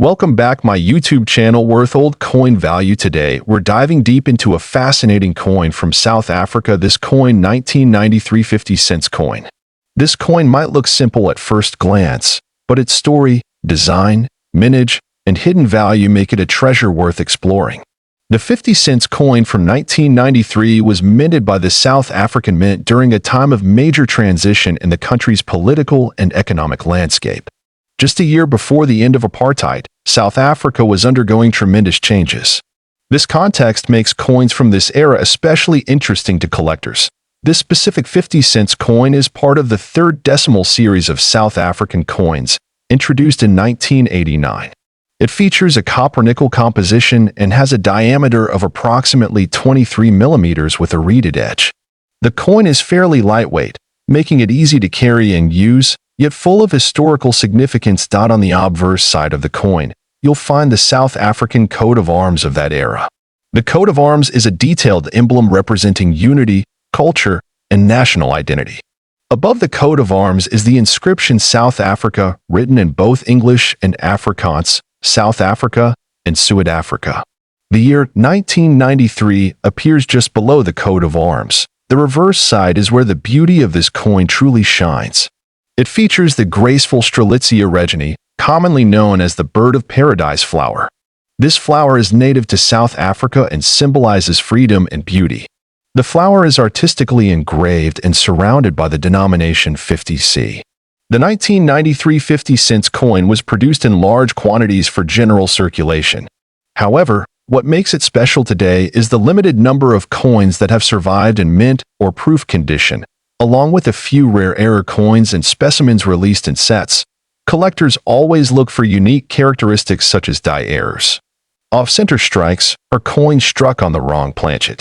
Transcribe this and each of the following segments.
Welcome back my YouTube channel Worth Old Coin Value. Today we're diving deep into a fascinating coin from South Africa. This coin 1993 50 cents coin. This coin might look simple at first glance, but its story, design, mintage, and hidden value make it a treasure worth exploring. The 50 cents coin from 1993 was minted by the South African Mint during a time of major transition in the country's political and economic landscape. Just a year before the end of apartheid, South Africa was undergoing tremendous changes. This context makes coins from this era especially interesting to collectors. This specific 50 cents coin is part of the third decimal series of South African coins, introduced in 1989. It features a copper-nickel composition and has a diameter of approximately 23 millimeters with a reeded edge. The coin is fairly lightweight, making it easy to carry and use, yet full of historical significance. On the obverse side of the coin, you'll find the South African coat of arms of that era. The coat of arms is a detailed emblem representing unity, culture, and national identity. Above the coat of arms is the inscription South Africa, written in both English and Afrikaans, South Africa and Zuid-Afrika. The year 1993 appears just below the coat of arms. The reverse side is where the beauty of this coin truly shines. It features the graceful Strelitzia reginae, commonly known as the bird of paradise flower. This flower is native to South Africa and symbolizes freedom and beauty. The flower is artistically engraved and surrounded by the denomination 50C. The 1993 50 cents coin was produced in large quantities for general circulation. However, what makes it special today is the limited number of coins that have survived in mint or proof condition, along with a few rare error coins and specimens released in sets. Collectors always look for unique characteristics such as die errors, off-center strikes, or coins struck on the wrong planchet.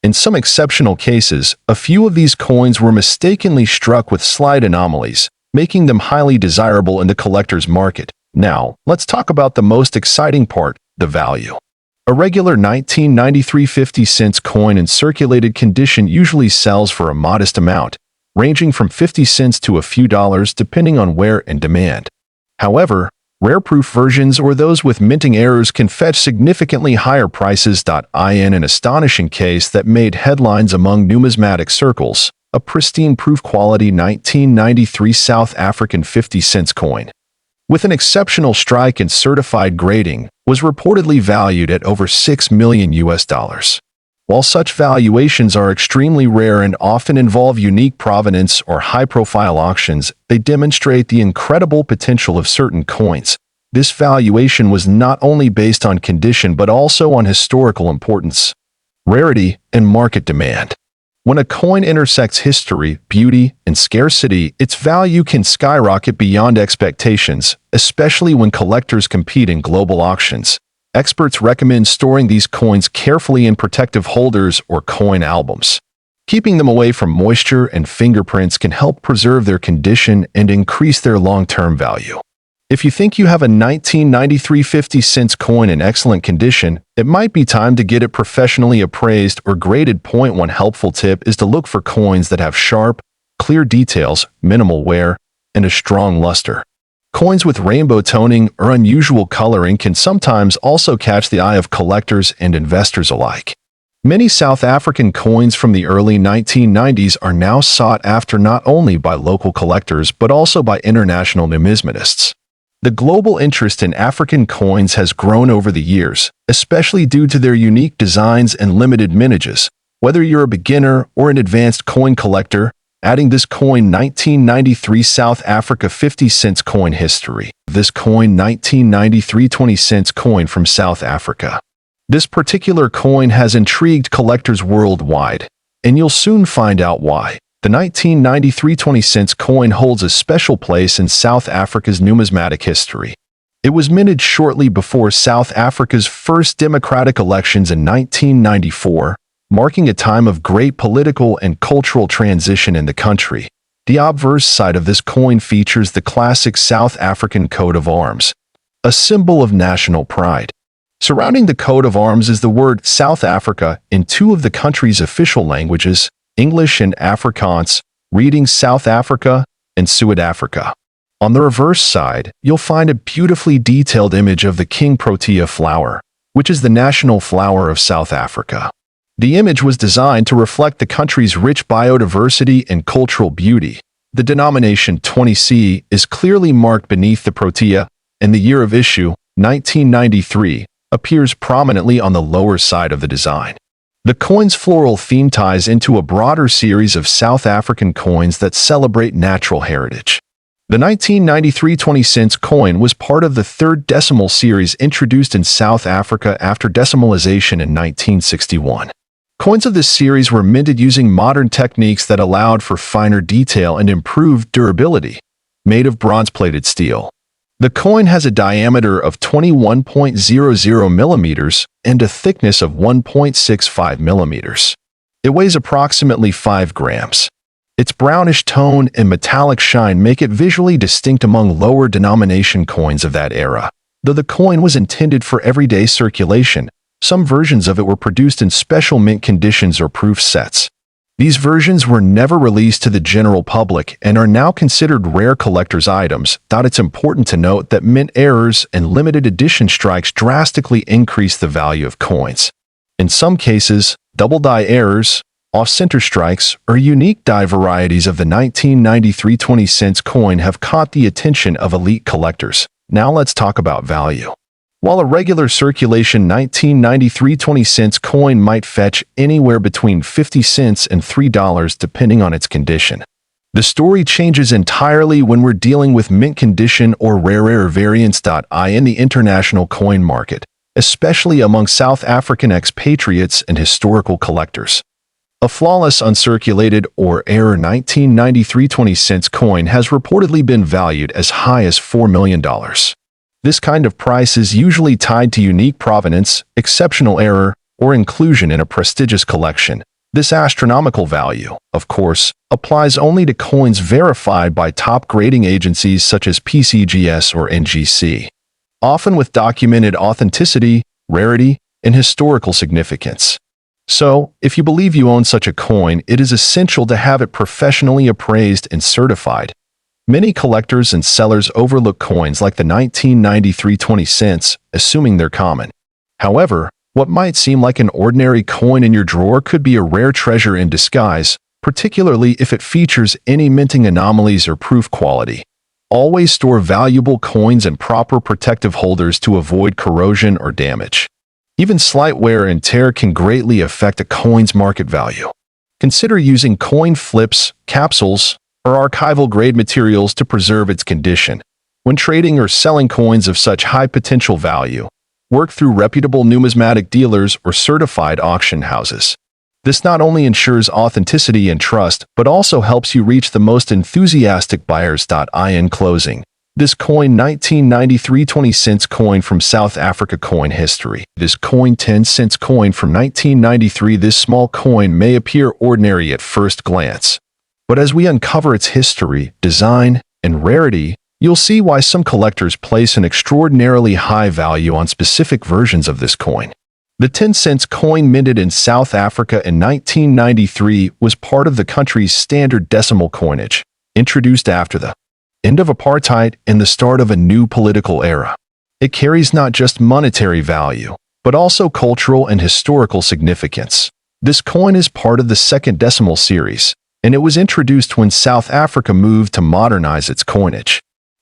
In some exceptional cases, a few of these coins were mistakenly struck with slight anomalies, making them highly desirable in the collector's market. Now, let's talk about the most exciting part, the value. A regular 1993 50 cents coin in circulated condition usually sells for a modest amount, ranging from 50 cents to a few dollars depending on wear and demand. However, rare proof versions or those with minting errors can fetch significantly higher prices. In an astonishing case that made headlines among numismatic circles, a pristine proof quality 1993 South African 50 cents coin, with an exceptional strike and certified grading, was reportedly valued at over $6 million. While such valuations are extremely rare and often involve unique provenance or high-profile auctions, they demonstrate the incredible potential of certain coins. This valuation was not only based on condition but also on historical importance, rarity, and market demand. When a coin intersects history, beauty, and scarcity, its value can skyrocket beyond expectations, especially when collectors compete in global auctions. Experts recommend storing these coins carefully in protective holders or coin albums. Keeping them away from moisture and fingerprints can help preserve their condition and increase their long-term value. If you think you have a 1993 50 cents coin in excellent condition, it might be time to get it professionally appraised or graded. One helpful tip is to look for coins that have sharp, clear details, minimal wear, and a strong luster. Coins with rainbow toning or unusual coloring can sometimes also catch the eye of collectors and investors alike. Many South African coins from the early 1990s are now sought after not only by local collectors but also by international numismatists. The global interest in African coins has grown over the years, especially due to their unique designs and limited mintages. Whether you're a beginner or an advanced coin collector, adding this coin 1993 South Africa 50 cents coin history. This coin 1993 20 cents coin from South Africa. This particular coin has intrigued collectors worldwide, and you'll soon find out why. The 1993 20 cents coin holds a special place in South Africa's numismatic history. It was minted shortly before South Africa's first democratic elections in 1994, marking a time of great political and cultural transition in the country. The obverse side of this coin features the classic South African coat of arms, a symbol of national pride. Surrounding the coat of arms is the word South Africa in two of the country's official languages, English and Afrikaans, reading South Africa and Zuid-Afrika. On the reverse side, you'll find a beautifully detailed image of the king protea flower, which is the national flower of South Africa. The image was designed to reflect the country's rich biodiversity and cultural beauty. The denomination 20C is clearly marked beneath the protea, and the year of issue, 1993, appears prominently on the lower side of the design. The coin's floral theme ties into a broader series of South African coins that celebrate natural heritage. The 1993 20-cent coin was part of the third decimal series introduced in South Africa after decimalization in 1961. Coins of this series were minted using modern techniques that allowed for finer detail and improved durability. Made of bronze-plated steel, the coin has a diameter of 21.00 millimeters and a thickness of 1.65 millimeters. It weighs approximately 5 grams. Its brownish tone and metallic shine make it visually distinct among lower denomination coins of that era. Though the coin was intended for everyday circulation, some versions of it were produced in special mint conditions or proof sets. These versions were never released to the general public and are now considered rare collector's items. It's important to note that mint errors and limited edition strikes drastically increase the value of coins. In some cases, double die errors, off-center strikes, or unique die varieties of the 1993 20-cent coin have caught the attention of elite collectors. Now let's talk about value. While a regular circulation 1993 20-cent coin might fetch anywhere between 50 cents and $3 depending on its condition, the story changes entirely when we're dealing with mint condition or rarer variants. In the international coin market, especially among South African expatriates and historical collectors. A flawless uncirculated or error 1993 20-cent coin has reportedly been valued as high as $4 million. This kind of price is usually tied to unique provenance, exceptional error, or inclusion in a prestigious collection. This astronomical value, of course, applies only to coins verified by top grading agencies such as PCGS or NGC, often with documented authenticity, rarity, and historical significance. So, if you believe you own such a coin, it is essential to have it professionally appraised and certified. Many collectors and sellers overlook coins like the 1993 20-cents, assuming they're common. However, what might seem like an ordinary coin in your drawer could be a rare treasure in disguise, particularly if it features any minting anomalies or proof quality. Always store valuable coins in proper protective holders to avoid corrosion or damage. Even slight wear and tear can greatly affect a coin's market value. Consider using coin flips, capsules, or archival-grade materials to preserve its condition. When trading or selling coins of such high potential value, work through reputable numismatic dealers or certified auction houses. This not only ensures authenticity and trust, but also helps you reach the most enthusiastic buyers. In closing, this coin 1993 20-cent coin from South Africa coin history. This coin 10-cent coin from 1993. This small coin may appear ordinary at first glance, but as we uncover its history, design, and rarity, you'll see why some collectors place an extraordinarily high value on specific versions of this coin. The 10-cent coin minted in South Africa in 1993 was part of the country's standard decimal coinage, introduced after the end of apartheid and the start of a new political era. It carries not just monetary value, but also cultural and historical significance. This coin is part of the second decimal series, and it was introduced when South Africa moved to modernize its coinage.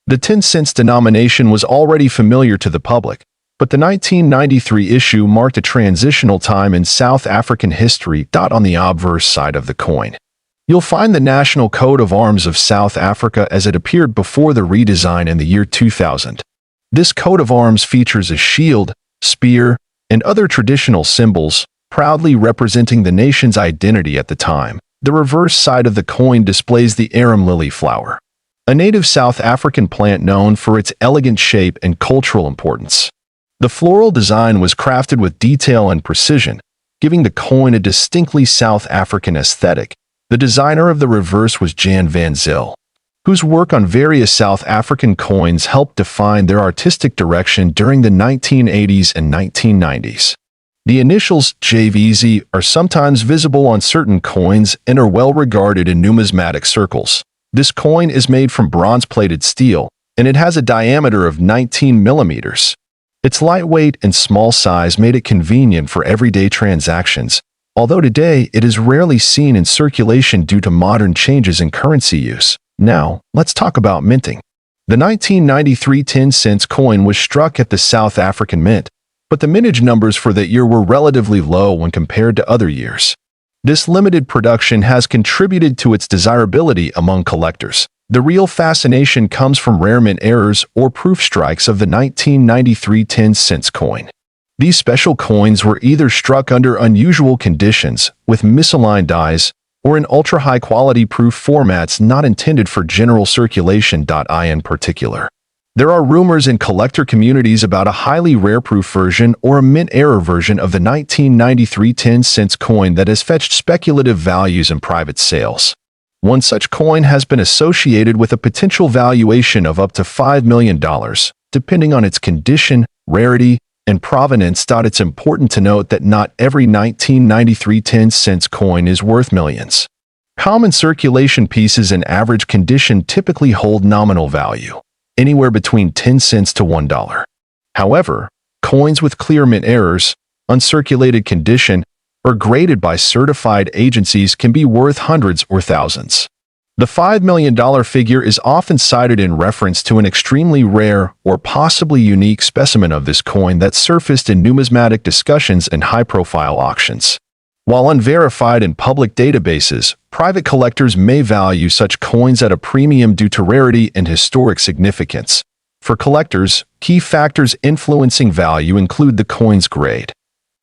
The 10-cent denomination was already familiar to the public, but the 1993 issue marked a transitional time in South African history. On the obverse side of the coin, you'll find the national coat of arms of South Africa as it appeared before the redesign in the year 2000. This coat of arms features a shield, spear, and other traditional symbols, proudly representing the nation's identity at the time. The reverse side of the coin displays the arum lily flower, a native South African plant known for its elegant shape and cultural importance. The floral design was crafted with detail and precision, giving the coin a distinctly South African aesthetic. The designer of the reverse was Jan van Zyl, whose work on various South African coins helped define their artistic direction during the 1980s and 1990s. The initials JVZ are sometimes visible on certain coins and are well regarded in numismatic circles. This coin is made from bronze-plated steel, and it has a diameter of 19 millimeters. Its lightweight and small size made it convenient for everyday transactions, although today it is rarely seen in circulation due to modern changes in currency use. Now, let's talk about minting. The 1993 10-cent coin was struck at the South African Mint, but the mintage numbers for that year were relatively low when compared to other years. This limited production has contributed to its desirability among collectors. The real fascination comes from rare mint errors or proof strikes of the 1993 10-cent coin. These special coins were either struck under unusual conditions, with misaligned dies, or in ultra-high-quality proof formats not intended for general circulation. In particular, there are rumors in collector communities about a highly rare proof version or a mint error version of the 1993 10-cent coin that has fetched speculative values in private sales. One such coin has been associated with a potential valuation of up to $5 million, depending on its condition, rarity, and provenance. It's important to note that not every 1993 10-cent coin is worth millions. Common circulation pieces in average condition typically hold nominal value, anywhere between 10 cents to $1. However, coins with clear mint errors, uncirculated condition, or graded by certified agencies can be worth hundreds or thousands. The $5 million figure is often cited in reference to an extremely rare or possibly unique specimen of this coin that surfaced in numismatic discussions and high-profile auctions. While unverified in public databases, private collectors may value such coins at a premium due to rarity and historic significance. For collectors, key factors influencing value include the coin's grade.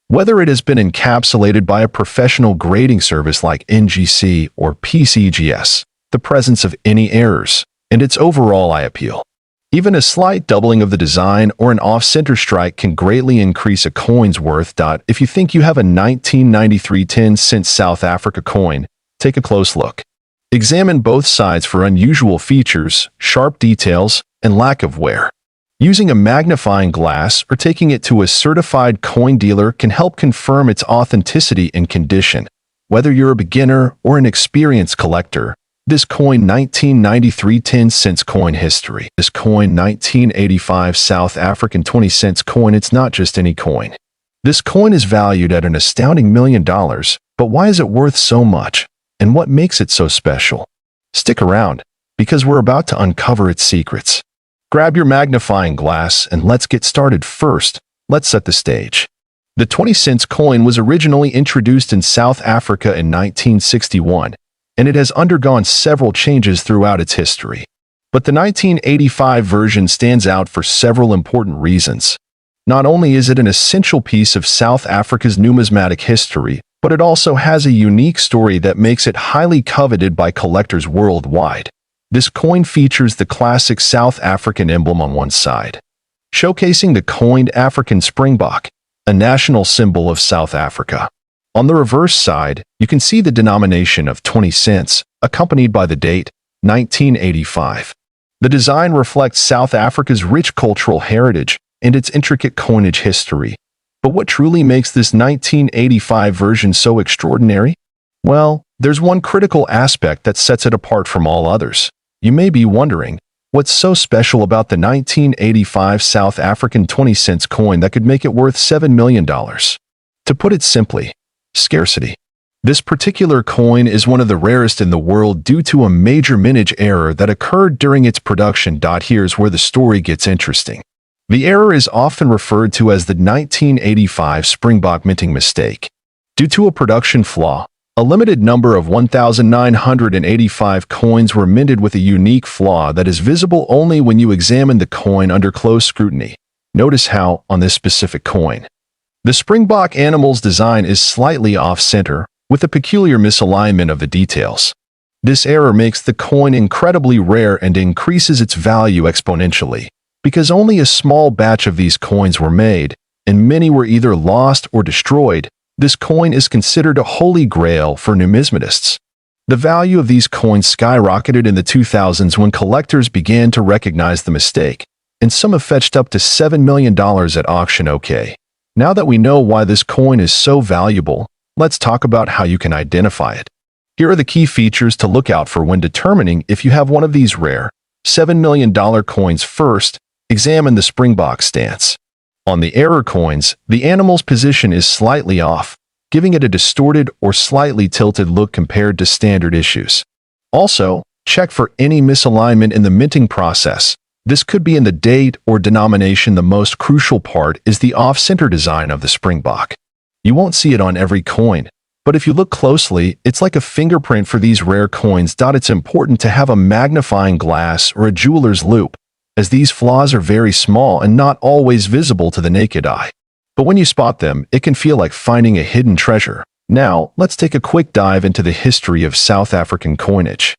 Whether it has been encapsulated by a professional grading service like NGC or PCGS, the presence of any errors, and its overall eye appeal. Even a slight doubling of the design or an off-center strike can greatly increase a coin's worth. If you think you have a 1993 10-cent South Africa coin, take a close look. Examine both sides for unusual features, sharp details, and lack of wear. Using a magnifying glass or taking it to a certified coin dealer can help confirm its authenticity and condition. Whether you're a beginner or an experienced collector, this coin 1993 10-cent coin history. This coin 1985 South African 20-cent coin. It's not just any coin. This coin is valued at an astounding $1 million, but why is it worth so much? And what makes it so special? Stick around, because we're about to uncover its secrets. Grab your magnifying glass and let's get started. First, let's set the stage. The 20-cent coin was originally introduced in South Africa in 1961, and it has undergone several changes throughout its history. But the 1985 version stands out for several important reasons. Not only is it an essential piece of South Africa's numismatic history, but it also has a unique story that makes it highly coveted by collectors worldwide. This coin features the classic South African emblem on one side, showcasing the coined African springbok, a national symbol of South Africa. On the reverse side, you can see the denomination of 20 cents, accompanied by the date, 1985. The design reflects South Africa's rich cultural heritage and its intricate coinage history. But what truly makes this 1985 version so extraordinary? Well, there's one critical aspect that sets it apart from all others. You may be wondering, what's so special about the 1985 South African 20-cent coin that could make it worth $7 million? To put it simply, scarcity. This particular coin is one of the rarest in the world due to a major mintage error that occurred during its production. Here's where the story gets interesting. The error is often referred to as the 1985 Springbok minting mistake. Due to a production flaw, a limited number of 1,985 coins were minted with a unique flaw that is visible only when you examine the coin under close scrutiny. Notice how, on this specific coin, the Springbok animal's design is slightly off-center, with a peculiar misalignment of the details. This error makes the coin incredibly rare and increases its value exponentially. Because only a small batch of these coins were made, and many were either lost or destroyed, this coin is considered a holy grail for numismatists. The value of these coins skyrocketed in the 2000s when collectors began to recognize the mistake, and some have fetched up to $7 million at auction. Okay, now that we know why this coin is so valuable, let's talk about how you can identify it. Here are the key features to look out for when determining if you have one of these rare $7 million coins. First, examine the springbok stance. On the error coins, the animal's position is slightly off, giving it a distorted or slightly tilted look compared to standard issues. Also, check for any misalignment in the minting process. This could be in the date or denomination. The most crucial part is the off-center design of the springbok. You won't see it on every coin, but if you look closely, it's like a fingerprint for these rare coins. It's important to have a magnifying glass or a jeweler's loupe, as these flaws are very small and not always visible to the naked eye. But when you spot them, it can feel like finding a hidden treasure. Now, let's take a quick dive into the history of South African coinage,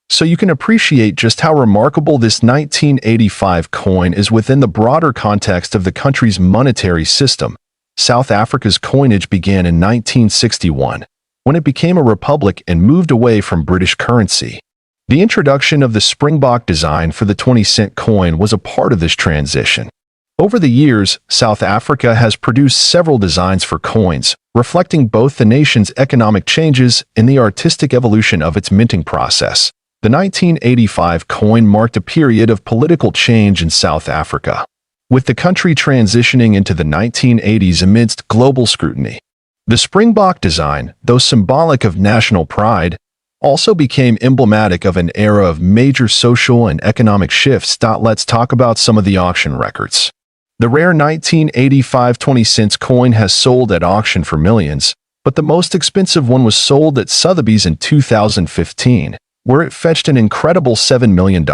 so you can appreciate just how remarkable this 1985 coin is within the broader context of the country's monetary system. South Africa's coinage began in 1961, when it became a republic and moved away from British currency. The introduction of the springbok design for the 20-cent coin was a part of this transition. Over the years, South Africa has produced several designs for coins, reflecting both the nation's economic changes and the artistic evolution of its minting process. The 1985 coin marked a period of political change in South Africa, with the country transitioning into the 1980s amidst global scrutiny. The springbok design, though symbolic of national pride, also became emblematic of an era of major social and economic shifts. Let's talk about some of the auction records. The rare 1985 20-cent coin has sold at auction for millions, but the most expensive one was sold at Sotheby's in 2015, where it fetched an incredible $7 million.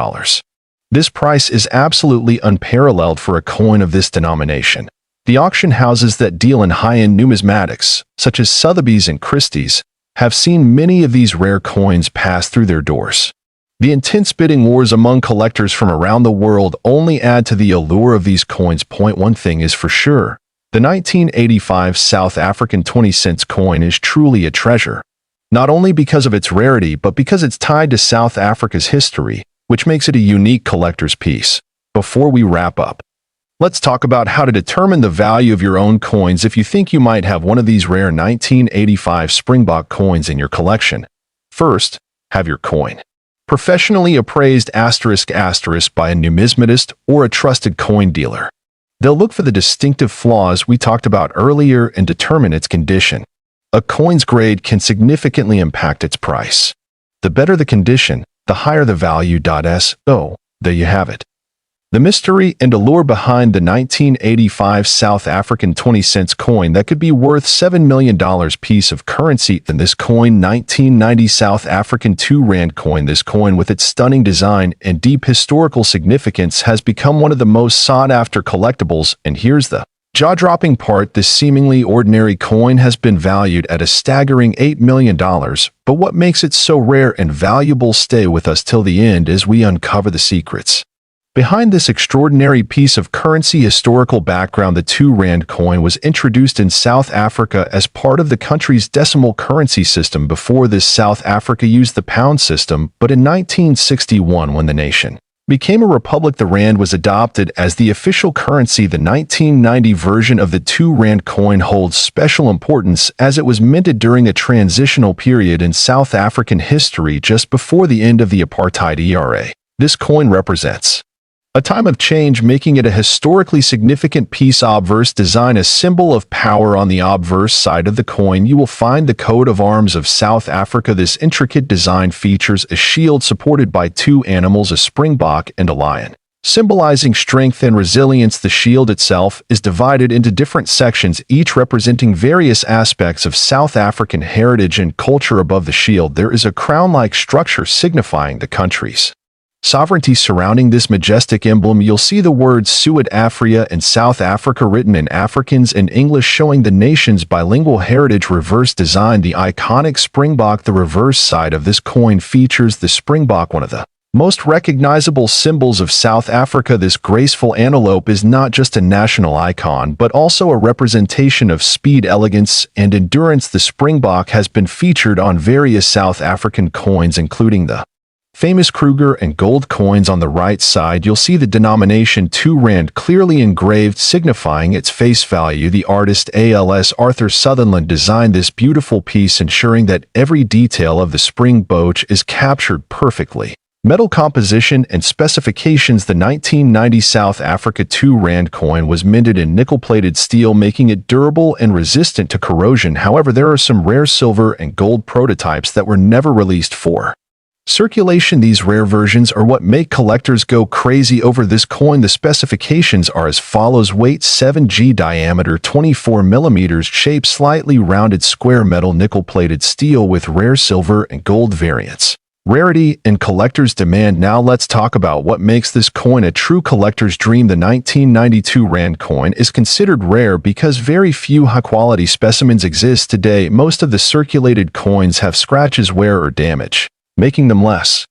This price is absolutely unparalleled for a coin of this denomination. The auction houses that deal in high-end numismatics, such as Sotheby's and Christie's, have seen many of these rare coins pass through their doors. The intense bidding wars among collectors from around the world only add to the allure of these coins. One thing is for sure, the 1985 South African 20-cent coin is truly a treasure, not only because of its rarity but because it's tied to South Africa's history, which makes it a unique collector's piece. Before we wrap up, let's talk about how to determine the value of your own coins if you think you might have one of these rare 1985 springbok coins in your collection. First, have your coin professionally appraised *** by a numismatist or a trusted coin dealer. They'll look for the distinctive flaws we talked about earlier and determine its condition. A coin's grade can significantly impact its price. The better the condition, the higher the value. So, there you have it. The mystery and allure behind the 1985 South African 20-cent coin that could be worth $7 million piece of currency. Than this coin, 1990 South African 2 Rand coin. This coin, with its stunning design and deep historical significance, has become one of the most sought-after collectibles. And here's the jaw-dropping part: this seemingly ordinary coin has been valued at a staggering $8 million. But what makes it so rare and valuable? Stay with us till the end as we uncover the secrets behind this extraordinary piece of currency. Historical background: the 2 Rand coin was introduced in South Africa as part of the country's decimal currency system. Before this, South Africa used the pound system, but in 1961, when the nation became a republic, the rand was adopted as the official currency. The 1990 version of the 2 Rand coin holds special importance as it was minted during a transitional period in South African history just before the end of the apartheid era. This coin represents a time of change, making it a historically significant piece. Obverse design: a symbol of power. On the obverse side of the coin, you will find the coat of arms of South Africa. This intricate design features a shield supported by 2 animals, a springbok and a lion, symbolizing strength and resilience. The shield itself is divided into different sections, each representing various aspects of South African heritage and culture. Above the shield, there is a crown-like structure signifying the country's sovereignty. Surrounding this majestic emblem, you'll see the words Zuid-Afrika and South Africa written in Afrikaans and English, showing the nation's bilingual heritage. Reverse design: the iconic springbok. The reverse side of this coin features the springbok, one of the most recognizable symbols of South Africa. This graceful antelope is not just a national icon, but also a representation of speed, elegance, and endurance. The springbok has been featured on various South African coins, including the Famous Kruger and gold coins on the right side, you'll see the denomination 2 Rand clearly engraved, signifying its face value. The artist ALS Arthur Sutherland designed this beautiful piece, ensuring that every detail of the spring brooch is captured perfectly. Metal composition and specifications. The 1990 South Africa 2 Rand coin was minted in nickel-plated steel, making it durable and resistant to corrosion. However, there are some rare silver and gold prototypes that were never released for circulation. These rare versions are what make collectors go crazy over this coin. The specifications are as follows: weight 7g, diameter 24 mm, shape slightly rounded square, metal nickel-plated steel with rare silver and gold variants. Rarity and collector's demand. Now let's talk about what makes this coin a true collector's dream. The 1992 Rand coin is considered rare because very few high-quality specimens exist today. Most of the circulated coins have scratches, wear, or damage, making them less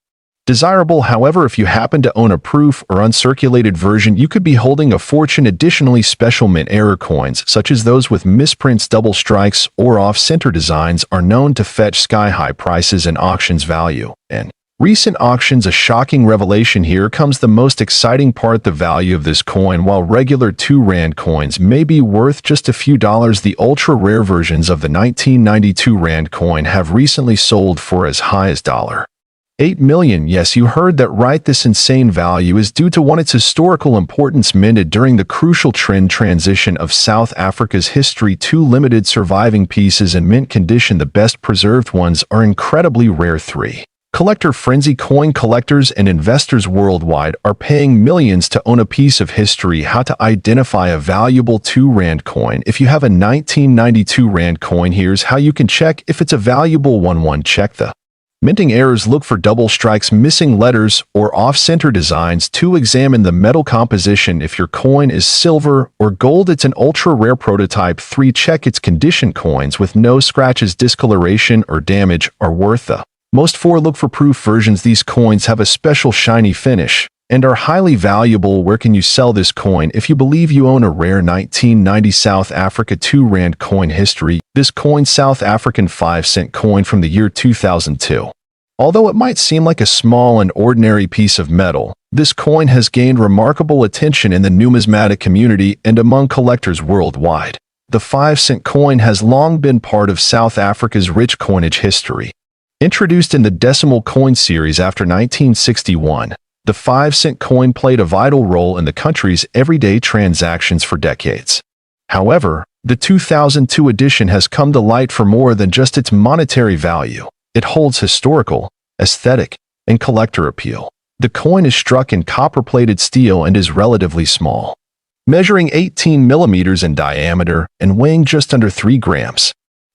desirable. However, if you happen to own a proof or uncirculated version, you could be holding a fortune. Additionally, special mint error coins, such as those with misprints, double strikes, or off-center designs, are known to fetch sky-high prices and auctions value. And recent auctions, a shocking revelation. Here comes the most exciting part: the value of this coin. While regular 2 Rand coins may be worth just a few dollars, the ultra-rare versions of the 1992 Rand coin have recently sold for as high as $8 million. Yes, you heard that right. This insane value is due to one, its historical importance, minted during the crucial transition of South Africa's history. 2 limited surviving pieces in mint condition. The best preserved ones are incredibly rare. 3 collector frenzy. Coin collectors and investors worldwide are paying millions to own a piece of history. How to identify a valuable 2 Rand coin? If you have a 1992 Rand coin, here's how you can check if it's a valuable one. 1. Check the minting errors. Look for double strikes, missing letters, or off-center designs. 2. Examine the metal composition. If your coin is silver or gold, it's an ultra-rare prototype. 3. Check its condition. Coins with no scratches, discoloration, or damage are worth the most. 4. Look for proof versions. These coins have a special shiny finish and are highly valuable. Where can you sell this coin? If you believe you own a rare 1990 South Africa 2 Rand coin history, this coin, South African 5-cent coin from the year 2002. Although it might seem like a small and ordinary piece of metal, this coin has gained remarkable attention in the numismatic community and among collectors worldwide. The 5-cent coin has long been part of South Africa's rich coinage history. Introduced in the decimal coin series after 1961, the 5-cent coin played a vital role in the country's everyday transactions for decades. However, the 2002 edition has come to light for more than just its monetary value. It holds historical, aesthetic, and collector appeal. The coin is struck in copper-plated steel and is relatively small, measuring 18 millimeters in diameter and weighing just under 3 grams.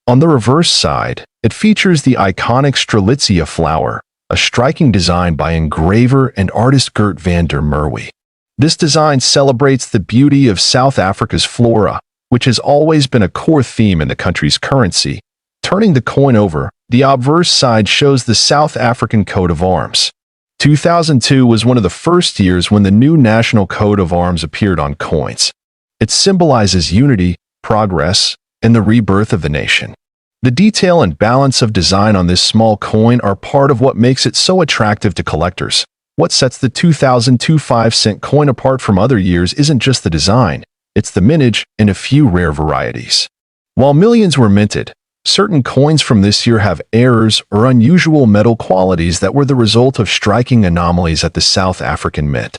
On the reverse side, it features the iconic Strelitzia flower, a striking design by engraver and artist Gert van der Merwe. This design celebrates the beauty of South Africa's flora, which has always been a core theme in the country's currency. Turning the coin over, the obverse side shows the South African coat of arms. 2002 was one of the first years when the new national coat of arms appeared on coins. It symbolizes unity, progress, and the rebirth of the nation. The detail and balance of design on this small coin are part of what makes it so attractive to collectors. What sets the 2002 5-cent coin apart from other years isn't just the design, it's the mintage and a few rare varieties. While millions were minted, certain coins from this year have errors or unusual metal qualities that were the result of striking anomalies at the South African Mint.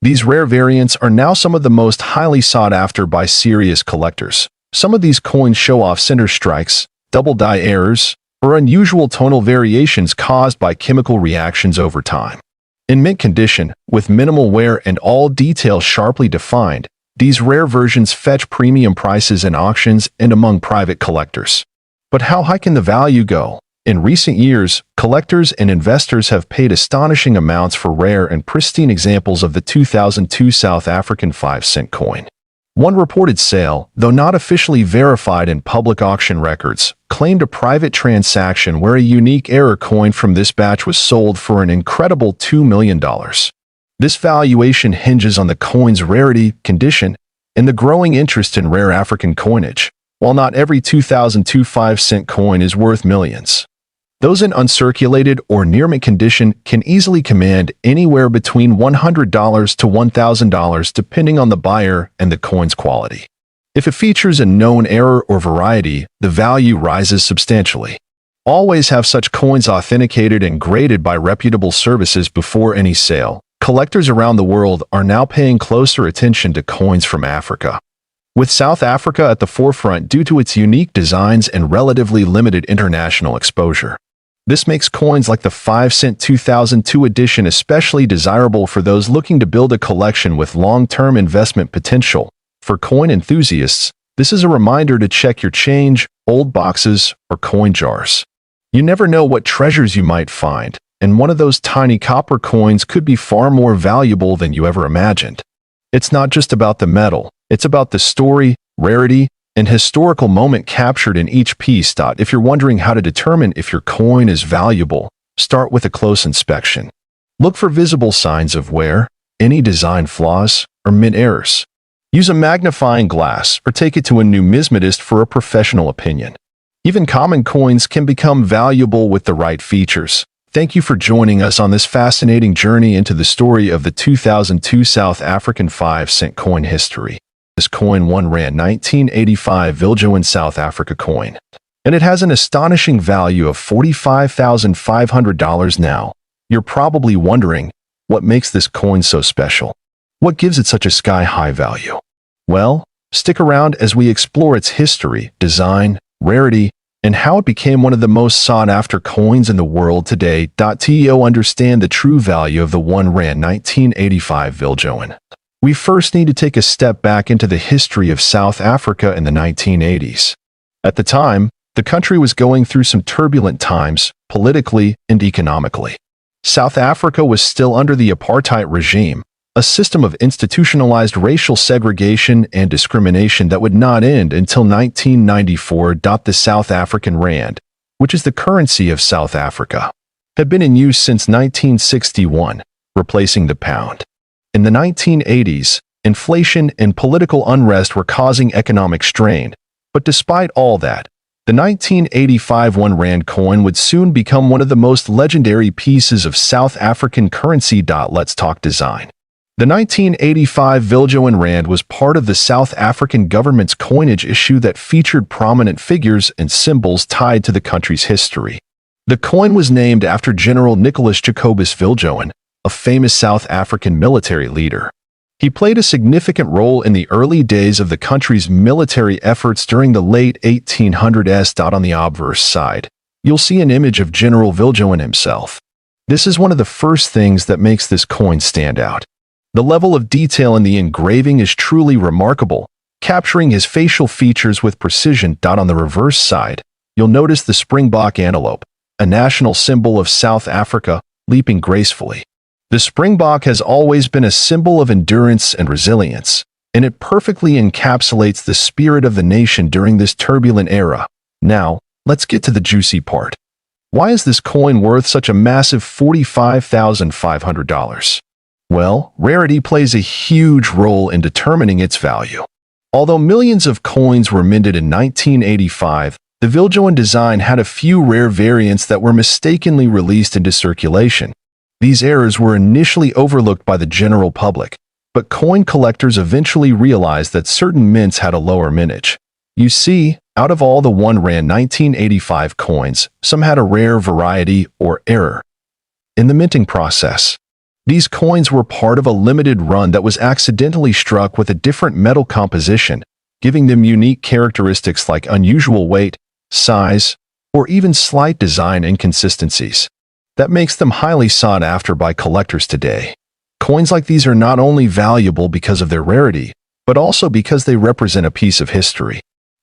These rare variants are now some of the most highly sought after by serious collectors. Some of these coins show off-center strikes, double die errors, or unusual tonal variations caused by chemical reactions over time. In mint condition, with minimal wear and all details sharply defined, these rare versions fetch premium prices in auctions and among private collectors. But how high can the value go? In recent years, collectors and investors have paid astonishing amounts for rare and pristine examples of the 2002 South African 5-cent coin. One reported sale, though not officially verified in public auction records, claimed a private transaction where a unique error coin from this batch was sold for an incredible $2 million. This valuation hinges on the coin's rarity, condition, and the growing interest in rare African coinage. While not every 2002 5-cent coin is worth millions, Those in uncirculated or near mint condition can easily command anywhere between $100 to $1,000 depending on the buyer and the coin's quality. If it features a known error or variety, the value rises substantially. Always have such coins authenticated and graded by reputable services before any sale. Collectors around the world are now paying closer attention to coins from Africa, with South Africa at the forefront due to its unique designs and relatively limited international exposure. This makes coins like the 5-cent 2002 edition especially desirable for those looking to build a collection with long-term investment potential. For coin enthusiasts, this is a reminder to check your change, old boxes, or coin jars. You never know what treasures you might find, and one of those tiny copper coins could be far more valuable than you ever imagined. It's not just about the metal, it's about the story, rarity, and historical moment captured in each piece. If you're wondering how to determine if your coin is valuable, start with a close inspection. Look for visible signs of wear, any design flaws, or mint errors. Use a magnifying glass or take it to a numismatist for a professional opinion. Even common coins can become valuable with the right features. Thank you for joining us on this fascinating journey into the story of the 2002 South African 5-cent coin history. This coin R1 1985 Viljoen South Africa coin, and it has an astonishing value of $45,500 now. You're probably wondering, what makes this coin so special? What gives it such a sky-high value? Well, stick around as we explore its history, design, rarity, and how it became one of the most sought-after coins in the world today. To understand the true value of the R1 1985 Viljoen, we first need to take a step back into the history of South Africa in the 1980s. At the time, the country was going through some turbulent times, politically and economically. South Africa was still under the apartheid regime, a system of institutionalized racial segregation and discrimination that would not end until 1994. The South African rand, which is the currency of South Africa, had been in use since 1961, replacing the pound. In the 1980s, inflation and political unrest were causing economic strain, but despite all that, the 1985 R1 coin would soon become one of the most legendary pieces of South African currency. Let's talk design. The 1985 Viljoen rand was part of the South African government's coinage issue that featured prominent figures and symbols tied to the country's history. The coin was named after General Nicholas Jacobus Viljoen, a famous South African military leader. He played a significant role in the early days of the country's military efforts during the late 1800s. On the obverse side, you'll see an image of General Viljoen himself. This is one of the first things that makes this coin stand out. The level of detail in the engraving is truly remarkable, capturing his facial features with precision. On the reverse side, you'll notice the springbok antelope, a national symbol of South Africa, leaping gracefully. The springbok has always been a symbol of endurance and resilience, and it perfectly encapsulates the spirit of the nation during this turbulent era. Now, let's get to the juicy part. Why is this coin worth such a massive $45,500? Well, rarity plays a huge role in determining its value. Although millions of coins were minted in 1985, the Viljoen design had a few rare variants that were mistakenly released into circulation. These errors were initially overlooked by the general public, but coin collectors eventually realized that certain mints had a lower mintage. You see, out of all the R1 1985 coins, some had a rare variety or error in the minting process. These coins were part of a limited run that was accidentally struck with a different metal composition, giving them unique characteristics like unusual weight, size, or even slight design inconsistencies. That makes them highly sought after by collectors today. Coins like these are not only valuable because of their rarity, but also because they represent a piece of history.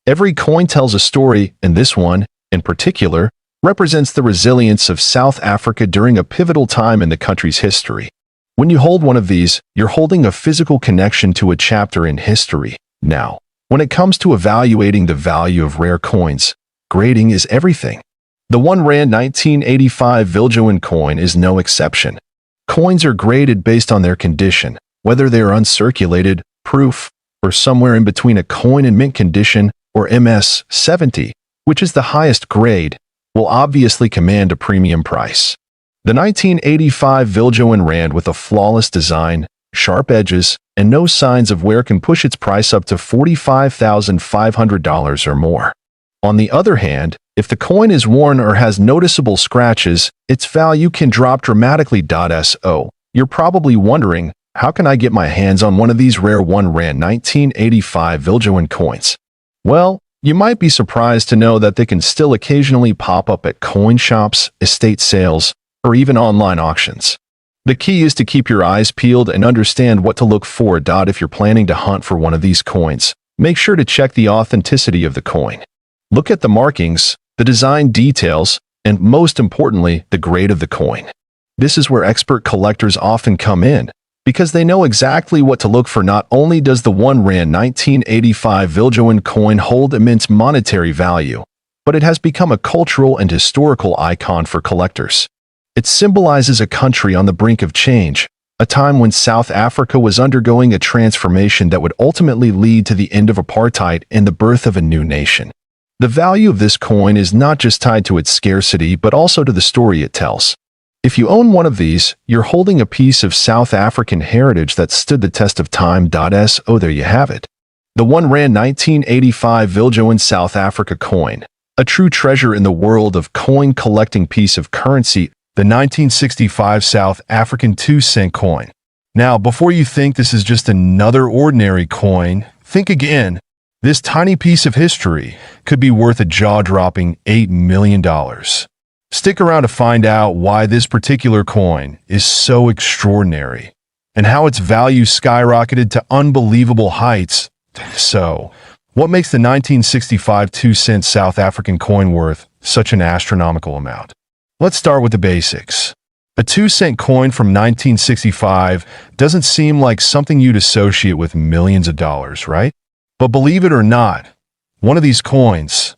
Every coin tells a story, and this one, in particular, represents the resilience of South Africa during a pivotal time in the country's history. When you hold one of these, you're holding a physical connection to a chapter in history. Now, when it comes to evaluating the value of rare coins, grading is everything. The R1 1985 Viljoen coin is no exception. Coins are graded based on their condition, whether they are uncirculated, proof, or somewhere in between a coin in mint condition or MS 70, which is the highest grade, will obviously command a premium price. The 1985 Viljoen Rand with a flawless design, sharp edges, and no signs of wear can push its price up to $45,500 or more. On the other hand, if the coin is worn or has noticeable scratches, its value can drop dramatically. So, you're probably wondering, how can I get my hands on one of these rare 1 Rand 1985 Viljoen coins? Well, you might be surprised to know that they can still occasionally pop up at coin shops, estate sales, or even online auctions. The key is to keep your eyes peeled and understand what to look for. If you're planning to hunt for one of these coins, make sure to check the authenticity of the coin. Look at the markings, the design details, and most importantly, the grade of the coin. This is where expert collectors often come in, because they know exactly what to look for. Not only does the 1 Rand 1985 Viljoen coin hold immense monetary value, but it has become a cultural and historical icon for collectors. It symbolizes a country on the brink of change, a time when South Africa was undergoing a transformation that would ultimately lead to the end of apartheid and the birth of a new nation. The value of this coin is not just tied to its scarcity but also to the story it tells. If you own one of these, you're holding a piece of South African heritage that stood the test of time. So there you have it. The 1 Rand 1985 Viljoen South Africa coin, a true treasure in the world of coin collecting piece of currency, the 1965 South African 2-cent coin. Now, before you think this is just another ordinary coin, think again. This tiny piece of history could be worth a jaw-dropping $8 million. Stick around to find out why this particular coin is so extraordinary and how its value skyrocketed to unbelievable heights. So, what makes the 1965 2-cent South African coin worth such an astronomical amount? Let's start with the basics. A 2-cent coin from 1965 doesn't seem like something you'd associate with millions of dollars, right? But believe it or not, one of these coins,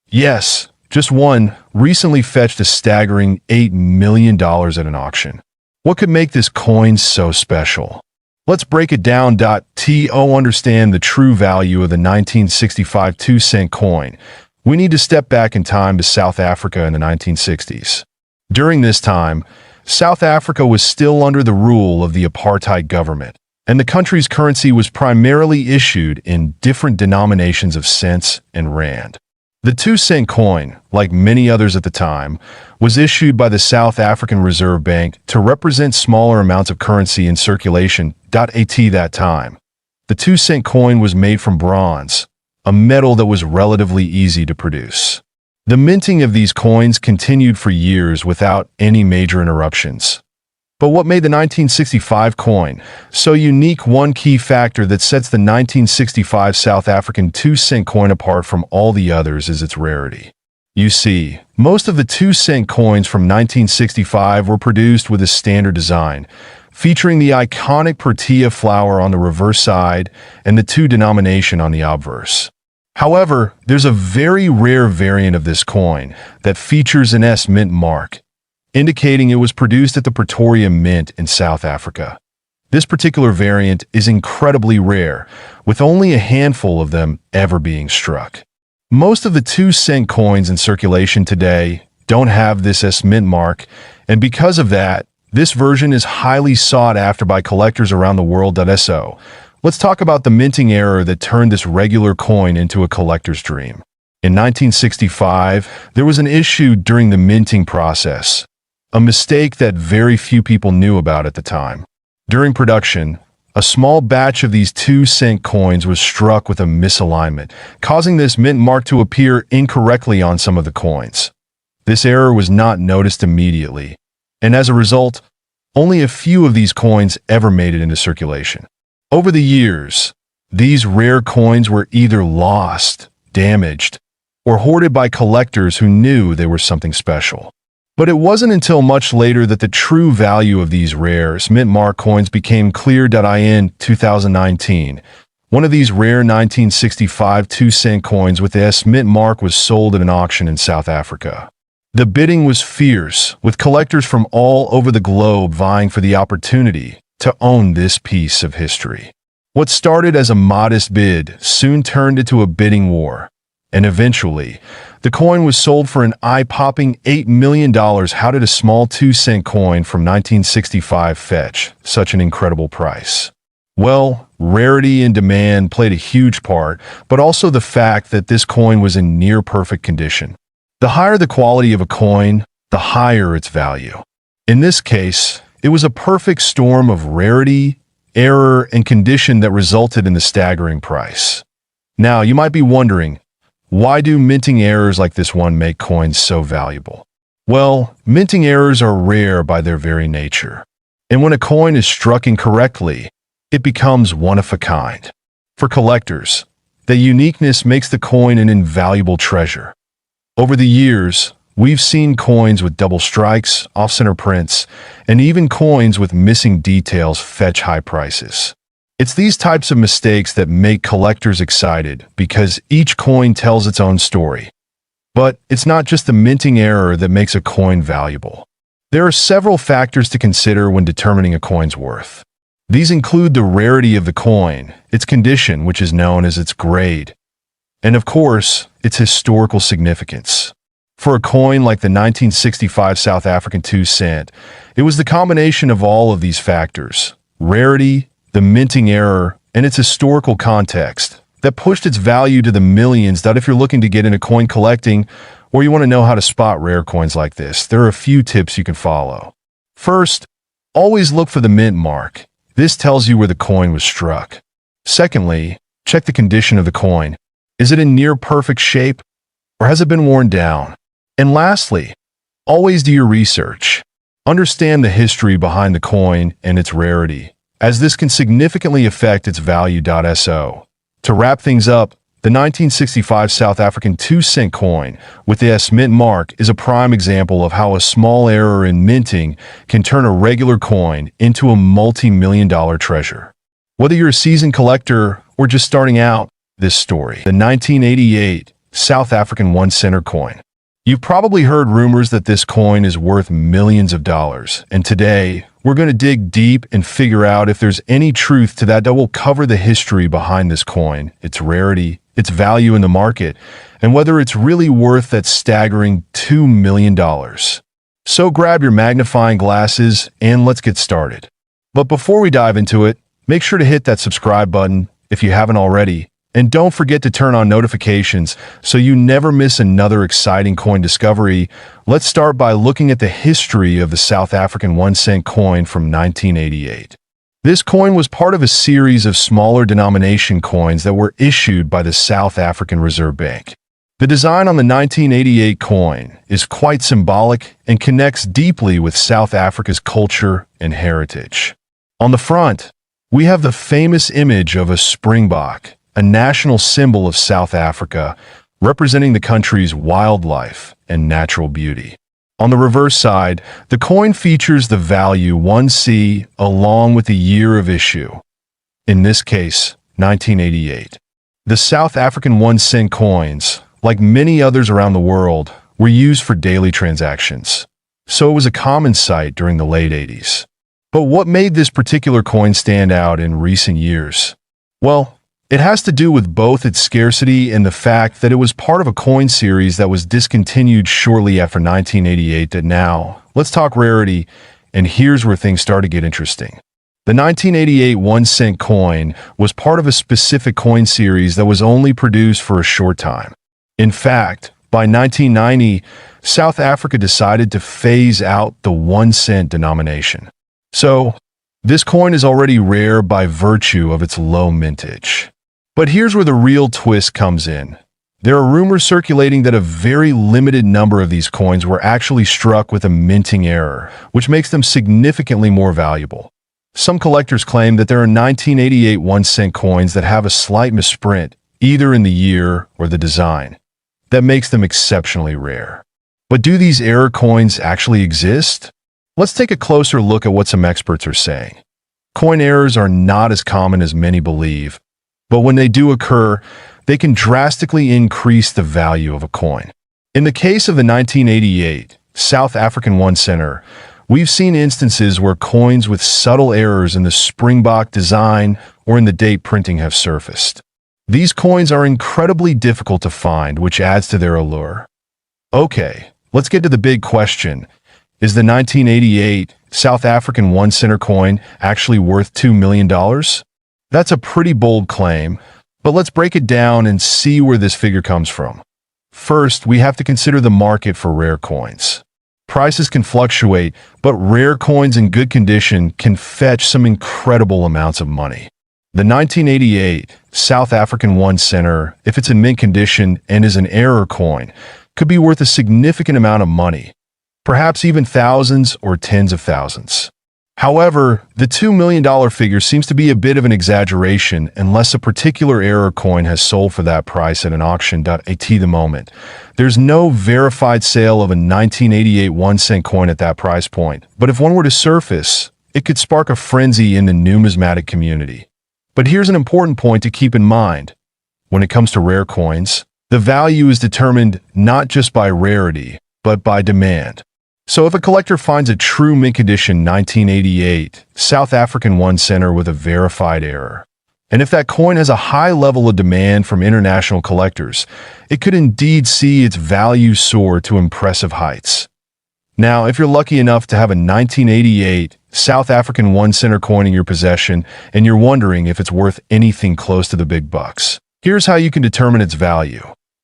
yes, just one, recently fetched a staggering $8 million at an auction. What could make this coin so special? Let's break it down. To understand the true value of the 1965 2-cent coin, we need to step back in time to South Africa in the 1960s. During this time, South Africa was still under the rule of the apartheid government, and the country's currency was primarily issued in different denominations of cents and rand. The 2-cent coin, like many others at the time, was issued by the South African Reserve Bank to represent smaller amounts of currency in circulation. At that time, the 2-cent coin was made from bronze, a metal that was relatively easy to produce. The minting of these coins continued for years without any major interruptions. But what made the 1965 coin so unique? One key factor that sets the 1965 South African 2-cent coin apart from all the others is its rarity. You see, most of the 2-cent coins from 1965 were produced with a standard design, featuring the iconic protea flower on the reverse side and the 2 denomination on the obverse. However, there's a very rare variant of this coin that features an S mint mark, indicating it was produced at the Pretoria Mint in South Africa. This particular variant is incredibly rare, with only a handful of them ever being struck. Most of the 2-cent coins in circulation today don't have this S mint mark, and because of that, this version is highly sought after by collectors around the world. So, let's talk about the minting error that turned this regular coin into a collector's dream. In 1965, there was an issue during the minting process, a mistake that very few people knew about at the time. During production, a small batch of these 2-cent coins was struck with a misalignment, causing this mint mark to appear incorrectly on some of the coins. This error was not noticed immediately, and as a result, only a few of these coins ever made it into circulation. Over the years, these rare coins were either lost, damaged, or hoarded by collectors who knew they were something special. But it wasn't until much later that the true value of these rare mint mark coins became clear. In 2019, one of these rare 1965 2-cent coins with the S mint mark was sold at an auction in South Africa. The bidding was fierce, with collectors from all over the globe vying for the opportunity to own this piece of history. What started as a modest bid soon turned into a bidding war, and eventually, The coin was sold for an eye-popping $8 million. How did a small 2-cent coin from 1965 fetch such an incredible price? Well, rarity and demand played a huge part, but also the fact that this coin was in near-perfect condition. The higher the quality of a coin, the higher its value. In this case, it was a perfect storm of rarity, error, and condition that resulted in the staggering price. Now, you might be wondering, why do minting errors like this one make coins so valuable? Well, minting errors are rare by their very nature. And when a coin is struck incorrectly, it becomes one of a kind. For collectors, the uniqueness makes the coin an invaluable treasure. Over the years, we've seen coins with double strikes, off-center prints, and even coins with missing details fetch high prices. It's these types of mistakes that make collectors excited because each coin tells its own story. But it's not just the minting error that makes a coin valuable. There are several factors to consider when determining a coin's worth. These include the rarity of the coin, its condition, which is known as its grade, and of course, its historical significance. For a coin like the 1965 South African 2-cent, it was the combination of all of these factors, rarity, the minting error, and its historical context, that pushed its value to the millions. That if you're looking to get into coin collecting, or you want to know how to spot rare coins like this, there are a few tips you can follow. First, always look for the mint mark. This tells you where the coin was struck. Secondly, check the condition of the coin. Is it in near perfect shape, or has it been worn down? And lastly, always do your research. Understand the history behind the coin and its rarity, as this can significantly affect its value. So, to wrap things up, the 1965 South African 2-cent coin with the S mint mark is a prime example of how a small error in minting can turn a regular coin into a multi-million-dollar treasure. Whether you're a seasoned collector or just starting out, this story, the 1988 South African 1-center coin. You've probably heard rumors that this coin is worth millions of dollars, and today we're going to dig deep and figure out if there's any truth to that. Will cover the history behind this coin, its rarity, its value in the market, and whether it's really worth that staggering $2 million. So grab your magnifying glasses and let's get started. But before we dive into it, make sure to hit that subscribe button if you haven't already. And don't forget to turn on notifications so you never miss another exciting coin discovery. Let's start by looking at the history of the South African 1-cent coin from 1988. This coin was part of a series of smaller denomination coins that were issued by the South African Reserve Bank. The design on the 1988 coin is quite symbolic and connects deeply with South Africa's culture and heritage. On the front, we have the famous image of a springbok, a national symbol of South Africa, representing the country's wildlife and natural beauty. On the reverse side, the coin features the value 1C along with the year of issue. In this case, 1988. The South African 1-cent coins, like many others around the world, were used for daily transactions, so it was a common sight during the late 80s. But what made this particular coin stand out in recent years? Well, it has to do with both its scarcity and the fact that it was part of a coin series that was discontinued shortly after 1988. Now, let's talk rarity, and here's where things start to get interesting. The 1988 1-cent coin was part of a specific coin series that was only produced for a short time. In fact, by 1990, South Africa decided to phase out the 1-cent denomination. So, this coin is already rare by virtue of its low mintage. But here's where the real twist comes in. There are rumors circulating that a very limited number of these coins were actually struck with a minting error, which makes them significantly more valuable. Some collectors claim that there are 1988 1-cent coins that have a slight misprint, either in the year or the design, that makes them exceptionally rare. But do these error coins actually exist? Let's take a closer look at what some experts are saying. Coin errors are not as common as many believe, but when they do occur, they can drastically increase the value of a coin. In the case of the 1988 South African 1-center, we've seen instances where coins with subtle errors in the springbok design or in the date printing have surfaced. These coins are incredibly difficult to find, which adds to their allure. Okay, let's get to the big question. Is the 1988 South African 1 cent coin actually worth $2 million? That's a pretty bold claim, but let's break it down and see where this figure comes from. First, we have to consider the market for rare coins. Prices can fluctuate, but rare coins in good condition can fetch some incredible amounts of money. The 1988 South African 1 cent, if it's in mint condition and is an error coin, could be worth a significant amount of money, perhaps even thousands or tens of thousands. However, the $2 million figure seems to be a bit of an exaggeration unless a particular error coin has sold for that price at an auction. At the moment, there's no verified sale of a 1988 1 cent coin at that price point, but if one were to surface, it could spark a frenzy in the numismatic community. But here's an important point to keep in mind. When it comes to rare coins, the value is determined not just by rarity, but by demand. So if a collector finds a true mint condition 1988 South African 1 cent with a verified error, and if that coin has a high level of demand from international collectors, it could indeed see its value soar to impressive heights. Now, if you're lucky enough to have a 1988 South African 1 cent coin in your possession and you're wondering if it's worth anything close to the big bucks, here's how you can determine its value.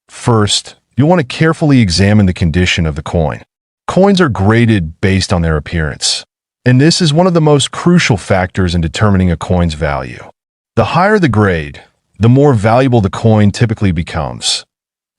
First, you'll want to carefully examine the condition of the coin. Coins are graded based on their appearance, and this is one of the most crucial factors in determining a coin's value. The higher the grade, the more valuable the coin typically becomes.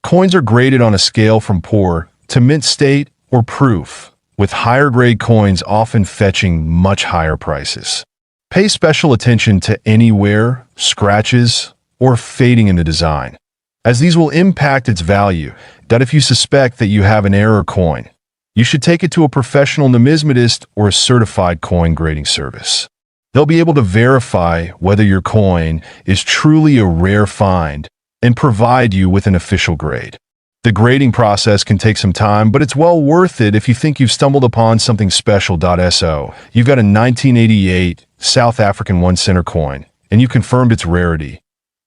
Coins are graded on a scale from poor to mint state or proof, with higher grade coins often fetching much higher prices. Pay special attention to any wear, scratches, or fading in the design, as these will impact its value. If you suspect that you have an error coin, you should take it to a professional numismatist or a certified coin grading service. They'll be able to verify whether your coin is truly a rare find and provide you with an official grade. The grading process can take some time, but it's well worth it if you think you've stumbled upon something special. So, you've got a 1988 South African 1 cent coin, and you confirmed its rarity.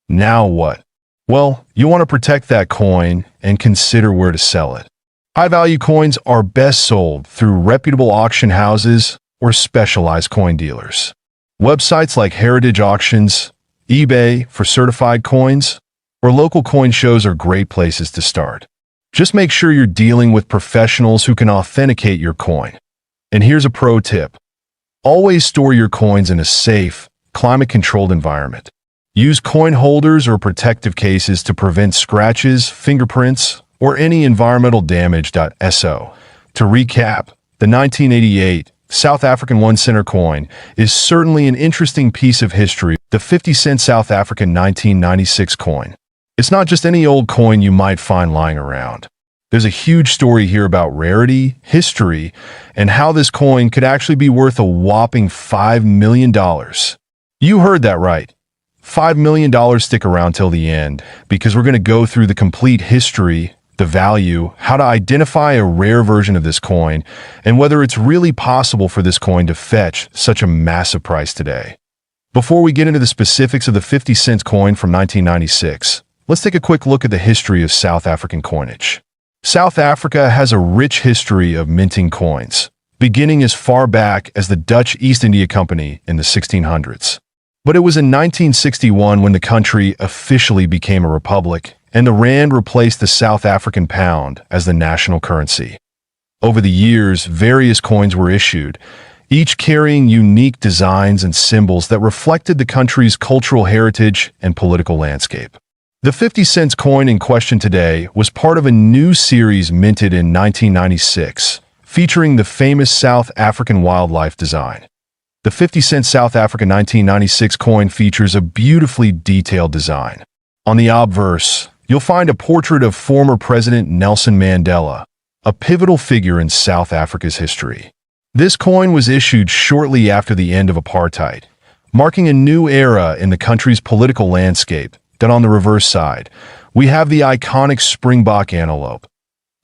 Now what? Well, you want to protect that coin and consider where to sell it. High-value coins are best sold through reputable auction houses or specialized coin dealers. Websites like Heritage Auctions, eBay for certified coins, or local coin shows are great places to start. Just make sure you're dealing with professionals who can authenticate your coin. And here's a pro tip. Always store your coins in a safe, climate-controlled environment. Use coin holders or protective cases to prevent scratches, fingerprints, or any environmental damage. To recap, the 1988 South African 1 cent coin is certainly an interesting piece of history. The 50-cent South African 1996 coin. It's not just any old coin you might find lying around. There's a huge story here about rarity, history, and how this coin could actually be worth a whopping $5 million. You heard that right. $5 million. Stick around till the end, because we're going to go through the complete history, the value, how to identify a rare version of this coin, and whether it's really possible for this coin to fetch such a massive price today. Before we get into the specifics of the 50-cent coin from 1996, let's take a quick look at the history of South African coinage. South Africa has a rich history of minting coins, beginning as far back as the Dutch East India Company in the 1600s. But it was in 1961 when the country officially became a republic, and the rand replaced the South African pound as the national currency. Over the years, various coins were issued, each carrying unique designs and symbols that reflected the country's cultural heritage and political landscape. The 50-cent coin in question today was part of a new series minted in 1996, featuring the famous South African wildlife design. The 50-cent South African 1996 coin features a beautifully detailed design. On the obverse, you'll find a portrait of former President Nelson Mandela, a pivotal figure in South Africa's history. This coin was issued shortly after the end of apartheid, marking a new era in the country's political landscape. Then on the reverse side, we have the iconic springbok antelope,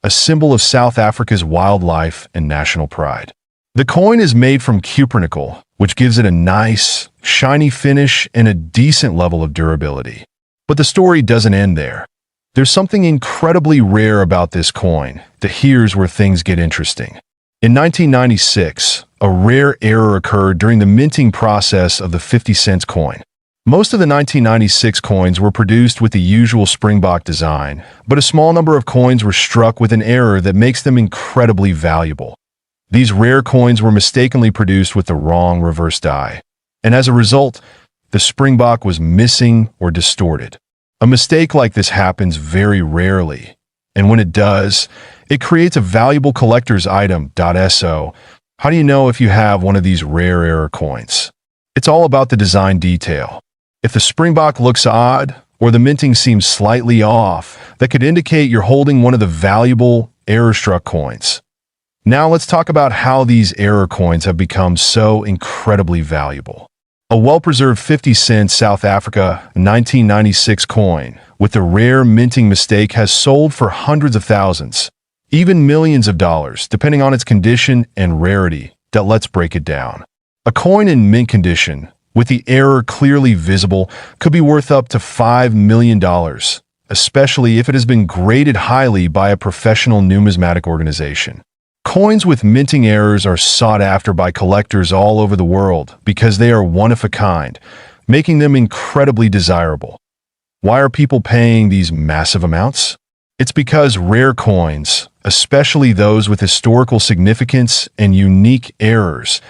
a symbol of South Africa's wildlife and national pride. The coin is made from cupronickel, which gives it a nice, shiny finish and a decent level of durability. But the story doesn't end there. There's something incredibly rare about this coin. Here's where things get interesting. In 1996, a rare error occurred during the minting process of the 50-cent coin. Most of the 1996 coins were produced with the usual springbok design, but a small number of coins were struck with an error that makes them incredibly valuable. These rare coins were mistakenly produced with the wrong reverse die, and as a result, the springbok was missing or distorted. A mistake like this happens very rarely, and when it does, it creates a valuable collector's item. So, how do you know if you have one of these rare error coins? It's all about the design detail. If the springbok looks odd, or the minting seems slightly off, that could indicate you're holding one of the valuable error-struck coins. Now let's talk about how these error coins have become so incredibly valuable. A well-preserved 50-cent South Africa 1996 coin with a rare minting mistake has sold for hundreds of thousands, even millions of dollars, depending on its condition and rarity. Let's break it down. A coin in mint condition, with the error clearly visible, could be worth up to $5 million, especially if it has been graded highly by a professional numismatic organization. Coins with minting errors are sought after by collectors all over the world because they are one of a kind, making them incredibly desirable. Why are people paying these massive amounts? It's because rare coins, especially those with historical significance and unique errors,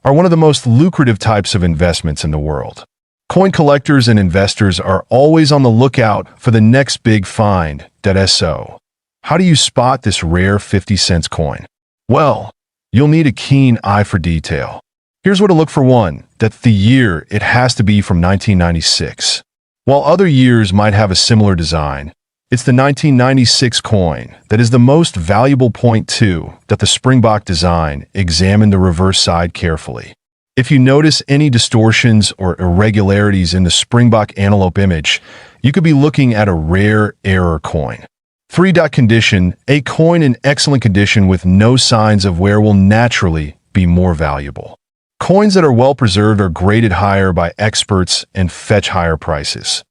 are one of the most lucrative types of investments in the world. Coin collectors and investors are always on the lookout for the next big find. So, how do you spot this rare 50-cent coin? Well, you'll need a keen eye for detail. Here's where to look for one. The year, it has to be from 1996. While other years might have a similar design, it's the 1996 coin that is the most valuable. Point 2, that the springbok design. Examine the reverse side carefully. If you notice any distortions or irregularities in the springbok antelope image, you could be looking at a rare error coin. 3. Condition. A coin in excellent condition with no signs of wear will naturally be more valuable. Coins that are well preserved are graded higher by experts and fetch higher prices.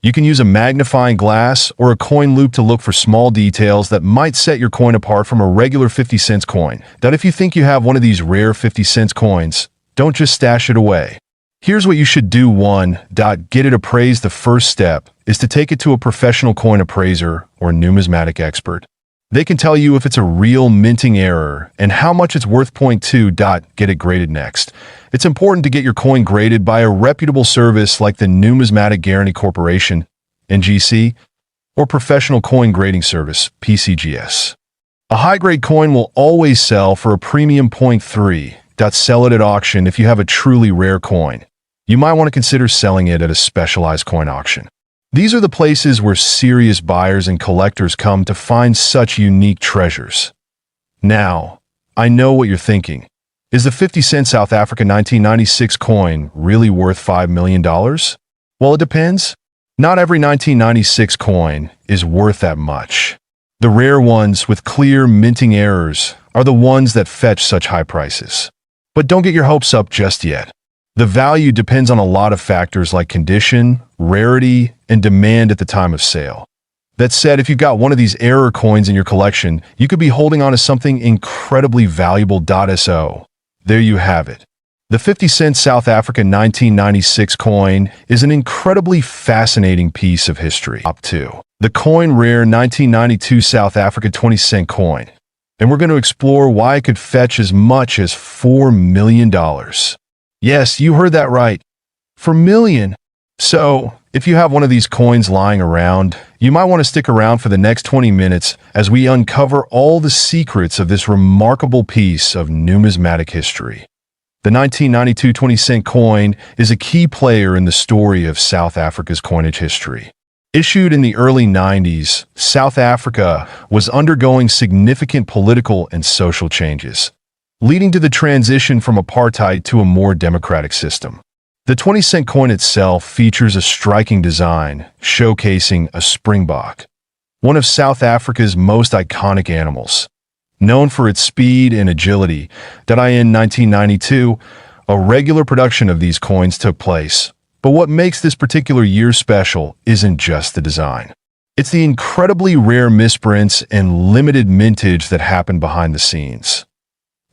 You can use a magnifying glass or a coin loop to look for small details that might set your coin apart from a regular 50-cent coin. If you think you have one of these rare 50-cent coins, don't just stash it away. Here's what you should do. 1. Get it appraised. The first step is to take it to a professional coin appraiser or numismatic expert. They can tell you if it's a real minting error and how much it's worth. Point 2. Get it graded next. It's important to get your coin graded by a reputable service like the Numismatic Guarantee Corporation, NGC, or Professional Coin Grading Service, PCGS. A high-grade coin will always sell for a premium. Point 3. Sell it at auction. If you have a truly rare coin, you might want to consider selling it at a specialized coin auction. These are the places where serious buyers and collectors come to find such unique treasures. Now, I know what you're thinking. Is the 50-cent South Africa 1996 coin really worth $5 million? Well, it depends. Not every 1996 coin is worth that much. The rare ones with clear minting errors are the ones that fetch such high prices. But don't get your hopes up just yet. The value depends on a lot of factors like condition, rarity, and demand at the time of sale. That said, if you've got one of these error coins in your collection, you could be holding on to something incredibly valuable. So, there you have it. The 50-cent South Africa 1996 coin is an incredibly fascinating piece of history. Top 2. The coin rare 1992 South Africa 20-cent coin. And we're going to explore why it could fetch as much as $4 million. Yes, you heard that right. $4 million. So, if you have one of these coins lying around, you might want to stick around for the next 20 minutes as we uncover all the secrets of this remarkable piece of numismatic history. The 1992 20-cent coin is a key player in the story of South Africa's coinage history. Issued in the early 90s, South Africa was undergoing significant political and social changes, leading to the transition from apartheid to a more democratic system. The 20-cent coin itself features a striking design, showcasing a springbok, one of South Africa's most iconic animals. Known for its speed and agility, in 1992, a regular production of these coins took place. But what makes this particular year special isn't just the design. It's the incredibly rare misprints and limited mintage that happen behind the scenes.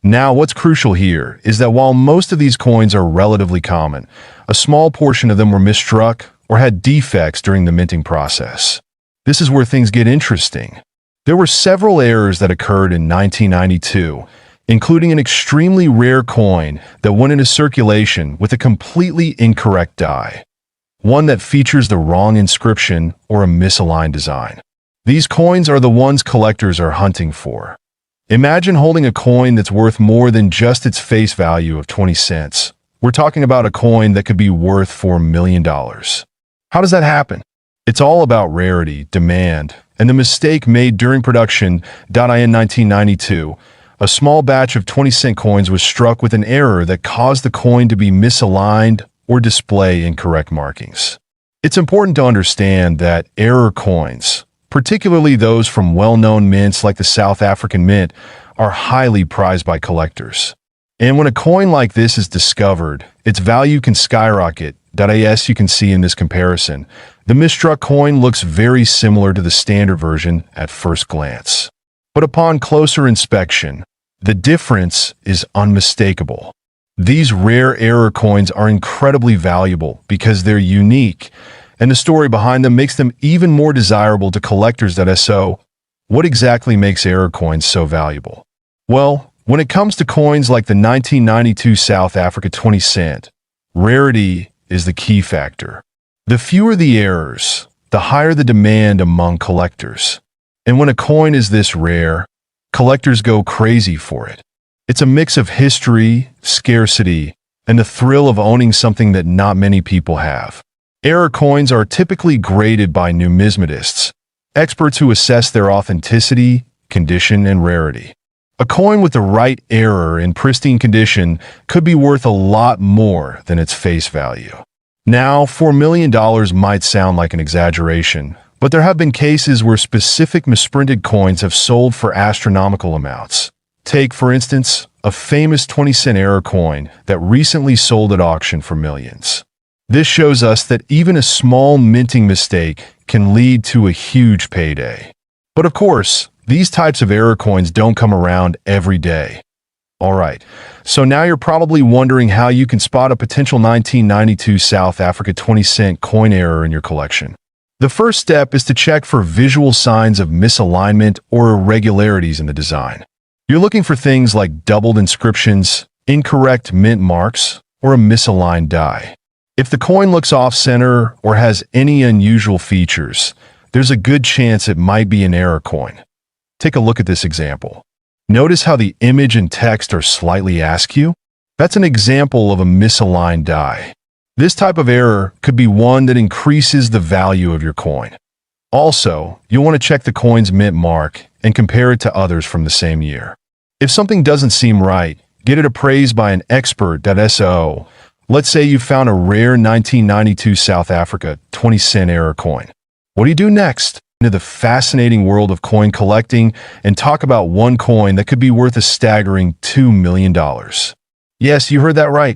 Now, what's crucial here is that while most of these coins are relatively common, a small portion of them were misstruck or had defects during the minting process. This is where things get interesting. There were several errors that occurred in 1992, including an extremely rare coin that went into circulation with a completely incorrect die, one that features the wrong inscription or a misaligned design. These coins are the ones collectors are hunting for. Imagine holding a coin that's worth more than just its face value of 20 cents. We're talking about a coin that could be worth $4 million. How does that happen? It's all about rarity, demand, and the mistake made during production. In 1992, a small batch of 20-cent coins was struck with an error that caused the coin to be misaligned or display incorrect markings. It's important to understand that error coins, particularly those from well-known mints like the South African Mint, are highly prized by collectors. And when a coin like this is discovered, its value can skyrocket. As you can see in this comparison, the misstruck coin looks very similar to the standard version at first glance. But upon closer inspection, the difference is unmistakable. These rare error coins are incredibly valuable because they're unique, and the story behind them makes them even more desirable to collectors. So, what exactly makes error coins so valuable? Well, when it comes to coins like the 1992 South Africa 20 cent, rarity is the key factor. The fewer the errors, the higher the demand among collectors. And when a coin is this rare, collectors go crazy for it. It's a mix of history, scarcity, and the thrill of owning something that not many people have. Error coins are typically graded by numismatists, experts who assess their authenticity, condition, and rarity. A coin with the right error in pristine condition could be worth a lot more than its face value. Now, $4 million might sound like an exaggeration, but there have been cases where specific misprinted coins have sold for astronomical amounts. Take, for instance, a famous 20-cent error coin that recently sold at auction for millions. This shows us that even a small minting mistake can lead to a huge payday. But of course, these types of error coins don't come around every day. Alright, so now you're probably wondering how you can spot a potential 1992 South Africa 20-cent coin error in your collection. The first step is to check for visual signs of misalignment or irregularities in the design. You're looking for things like doubled inscriptions, incorrect mint marks, or a misaligned die. If the coin looks off-center or has any unusual features, there's a good chance it might be an error coin. Take a look at this example. Notice how the image and text are slightly askew? That's an example of a misaligned die. This type of error could be one that increases the value of your coin. Also, you'll want to check the coin's mint mark and compare it to others from the same year. If something doesn't seem right, get it appraised by an expert. So, let's say you found a rare 1992 South Africa 20-cent error coin. What do you do next? Into the fascinating world of coin collecting and talk about one coin that could be worth a staggering $2 million. Yes, you heard that right.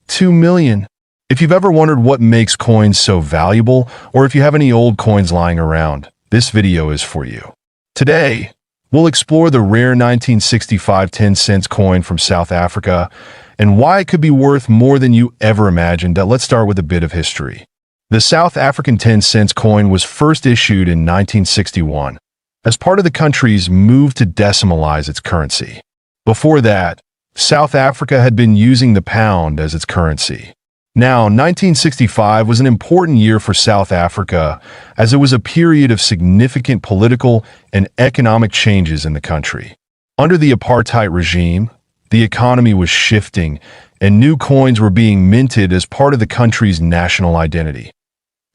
$2 million. If you've ever wondered what makes coins so valuable, or if you have any old coins lying around, this video is for you. Today, we'll explore the rare 1965 10-cent coin from South Africa and why it could be worth more than you ever imagined. Let's start with a bit of history. The South African 10-cent coin was first issued in 1961 as part of the country's move to decimalize its currency. Before that, South Africa had been using the pound as its currency. Now, 1965 was an important year for South Africa as it was a period of significant political and economic changes in the country. Under the apartheid regime, the economy was shifting and new coins were being minted as part of the country's national identity.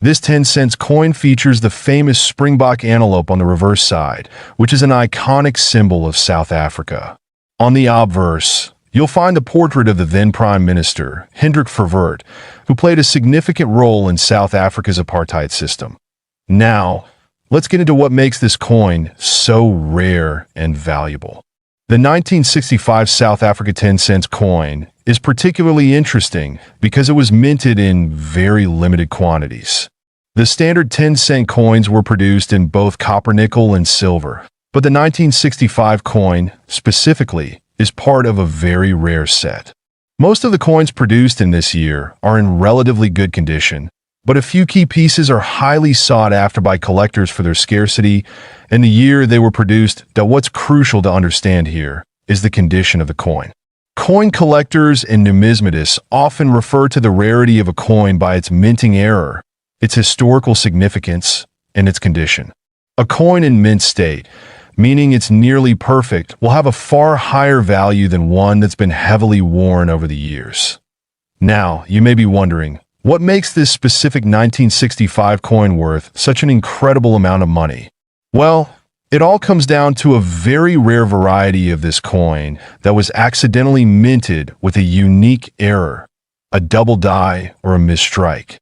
This 10-cent coin features the famous springbok antelope on the reverse side, which is an iconic symbol of South Africa. On the obverse, you'll find the portrait of the then Prime Minister, Hendrik Verwoerd, who played a significant role in South Africa's apartheid system. Now, let's get into what makes this coin so rare and valuable. The 1965 South Africa 10-cent coin is particularly interesting because it was minted in very limited quantities. The standard 10-cent coins were produced in both copper, nickel, and silver, but the 1965 coin, specifically, is part of a very rare set. Most of the coins produced in this year are in relatively good condition, but a few key pieces are highly sought after by collectors for their scarcity and the year they were produced. That what's crucial to understand here is the condition of the coin. Coin collectors and numismatists often refer to the rarity of a coin by its minting era, its historical significance, and its condition. A coin in mint state, meaning it's nearly perfect, will have a far higher value than one that's been heavily worn over the years. Now, you may be wondering, what makes this specific 1965 coin worth such an incredible amount of money? Well, it all comes down to a very rare variety of this coin that was accidentally minted with a unique error, a double die or a misstrike.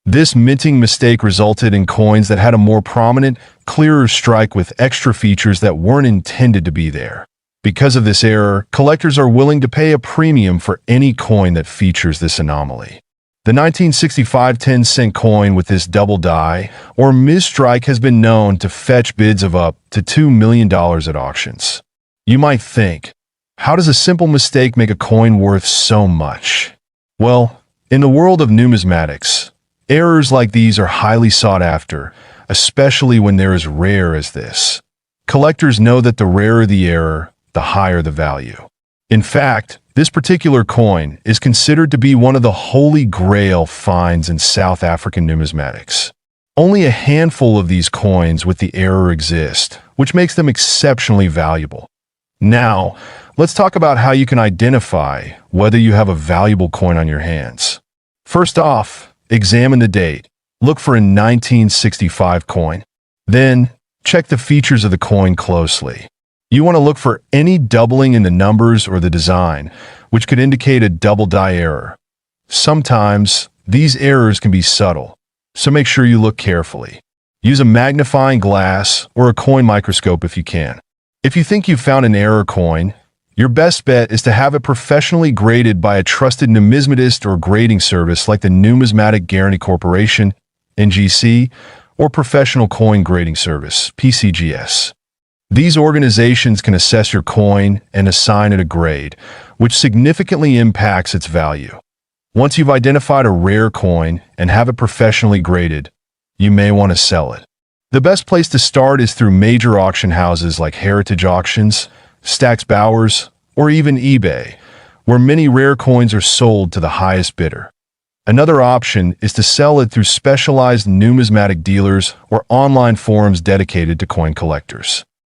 This minting mistake resulted in coins that had a more prominent, clearer strike with extra features that weren't intended to be there. Because of this error, collectors are willing to pay a premium for any coin that features this anomaly. The 1965 10-cent coin with this double die or misstrike has been known to fetch bids of up to $2 million at auctions. You might think, how does a simple mistake make a coin worth so much? Well, in the world of numismatics, errors like these are highly sought after, especially when they're as rare as this. Collectors know that the rarer the error, the higher the value. In fact, this particular coin is considered to be one of the holy grail finds in South African numismatics. Only a handful of these coins with the error exist, which makes them exceptionally valuable. Now, let's talk about how you can identify whether you have a valuable coin on your hands. First off, examine the date. Look for a 1965 coin. Then, check the features of the coin closely. You want to look for any doubling in the numbers or the design, which could indicate a double die error. Sometimes, these errors can be subtle, so make sure you look carefully. Use a magnifying glass or a coin microscope if you can. If you think you've found an error coin, your best bet is to have it professionally graded by a trusted numismatist or grading service like the Numismatic Guarantee Corporation, NGC, or Professional Coin Grading Service, PCGS. These organizations can assess your coin and assign it a grade, which significantly impacts its value. Once you've identified a rare coin and have it professionally graded, you may want to sell it. The best place to start is through major auction houses like Heritage Auctions, Stack's Bowers, or even eBay, where many rare coins are sold to the highest bidder. Another option is to sell it through specialized numismatic dealers or online forums dedicated to coin collectors.